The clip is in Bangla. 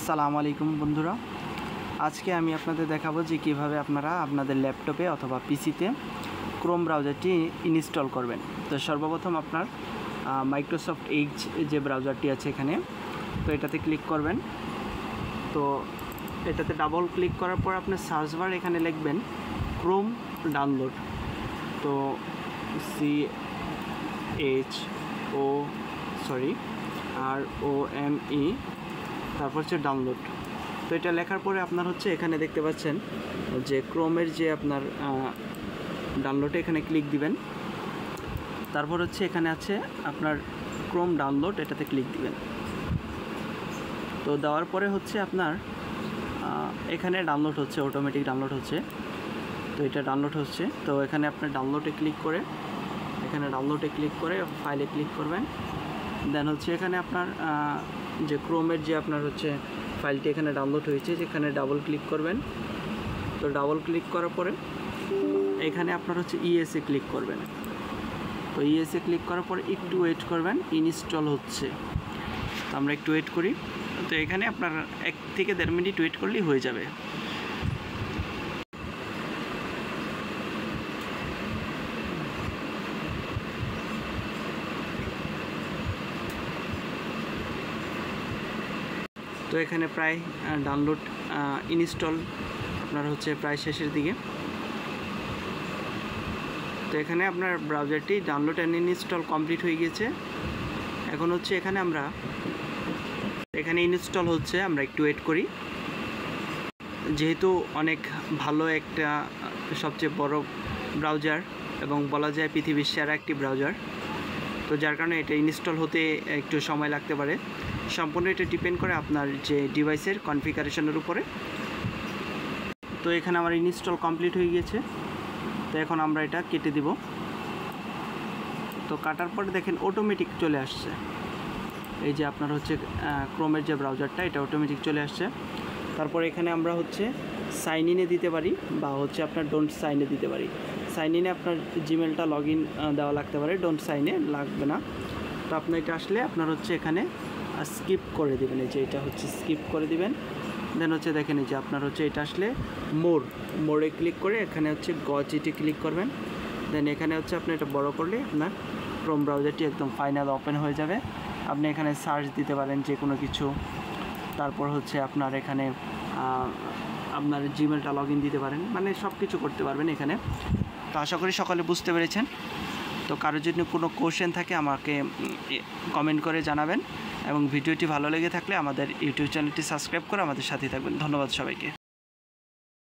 আসসালামু আলাইকুম বন্ধুরা, আজকে আমি আপনাদের দেখাবো যে কিভাবে আপনারা আপনাদের ল্যাপটপে অথবা পিসিতে ক্রোম ব্রাউজারটি ইনস্টল করবেন। তো সর্বপ্রথম আপনার মাইক্রোসফট এজ যে ব্রাউজারটি আছে এখানে, তো এটাতে ক্লিক করবেন। তো এটাতে ডাবল ক্লিক করার পর আপনার সার্চ বার এখানে লিখবেন ক্রোম ডাউনলোড। তো CHOROME তারপর হচ্ছে ডাউনলোড। তো এটা লেখার পরে আপনার হচ্ছে এখানে দেখতে পাচ্ছেন যে ক্রোমের যে আপনার ডাউনলোডে এখানে ক্লিক দিবেন। তারপর হচ্ছে এখানে আছে আপনার ক্রোম ডাউনলোড, এটাতে ক্লিক দিবেন। তো দেওয়ার পরে হচ্ছে আপনার এখানে ডাউনলোড হচ্ছে, অটোমেটিক ডাউনলোড হচ্ছে। তো এটা ডাউনলোড হচ্ছে। তো এখানে আপনার ডাউনলোডে ক্লিক করে ফাইলে ক্লিক করবেন। দেন হচ্ছে এখানে আপনার যে ক্রোমের যে আপনার হচ্ছে ফাইলটি এখানে ডাউনলোড হয়েছে, যেখানে ডাবল ক্লিক করবেন। তো ডাবল ক্লিক করার পরে এখানে আপনার হচ্ছে ইএসএ ক্লিক করবেন। তো ইএসএ ক্লিক করার পরে একটু ওয়েট করবেন, ইনস্টল হচ্ছে। তো আমরা একটু ওয়েট করি। তো এখানে আপনার 1 থেকে 1.5 মিনিট ওয়েট করলেই হয়ে যাবে। তো এখানে প্রায় ডাউনলোড ইনস্টল আপনার হচ্ছে প্রায় শেষের দিকে। তো এখানে আপনার ব্রাউজারটি ডাউনলোড অ্যান্ড ইনস্টল কমপ্লিট হয়ে গেছে। এখন হচ্ছে এখানে ইনস্টল হচ্ছে, আমরা একটু ওয়েট করি। যেহেতু অনেক ভালো একটা সবচেয়ে বড় ব্রাউজার এবং বলা যায় পৃথিবীর সেরা একটি ব্রাউজার, তো যার কারণে এটা ইনস্টল হতে একটু সময় লাগতে পারে। সম্পূর্ণ এটা ডিপেন্ড করে আপনার যে ডিভাইসের কনফিগারেশনের উপরে। তো এখানে আমার ইনস্টল কমপ্লিট হয়ে গিয়েছে। তো এখন আমরা এটা কেটে দিব। তো কাটার পরে দেখেন অটোমেটিক চলে আসছে। এই যে আপনার হচ্ছে ক্রোমের যে ব্রাউজারটা, এটা অটোমেটিক চলে আসছে। তারপর এখানে আমরা হচ্ছে সাইন ইনে দিতে পারি বা হচ্ছে আপনার ডোন্ট সাইনে দিতে পারি। সাইন ইনে আপনার জিমেলটা লগ ইন দেওয়া লাগতে পারে, ডোন্ট সাইনে লাগবে না। তো আপনার এটা আসলে আপনার হচ্ছে এখানে স্কিপ করে দেবেন। এই যে এটা হচ্ছে স্কিপ করে দিবেন। দেন হচ্ছে দেখেন এই যে আপনার হচ্ছে এটা আসলে মোড়ে ক্লিক করে এখানে হচ্ছে গজিটি ক্লিক করবেন। দেন এখানে হচ্ছে আপনি এটা বড় করলে আপনার ক্রোম ব্রাউজারটি একদম ফাইনাল ওপেন হয়ে যাবে। আপনি এখানে সার্চ দিতে পারেন যে কোনো কিছু। তারপর হচ্ছে আপনার এখানে আপনার জিমেলটা লগ ইন দিতে পারেন, মানে সব কিছু করতে পারবেন এখানে। তো আশা করি সকলে বুঝতে পেরেছেন। তো কারোর যদি কোনো কোশ্চেন থাকে আমাকে কমেন্ট করে জানাবেন, এবং ভিডিওটি ভালো লেগে থাকলে আমাদের ইউটিউব চ্যানেলটি সাবস্ক্রাইব করে আমাদের সাথে থাকবেন। ধন্যবাদ সবাইকে।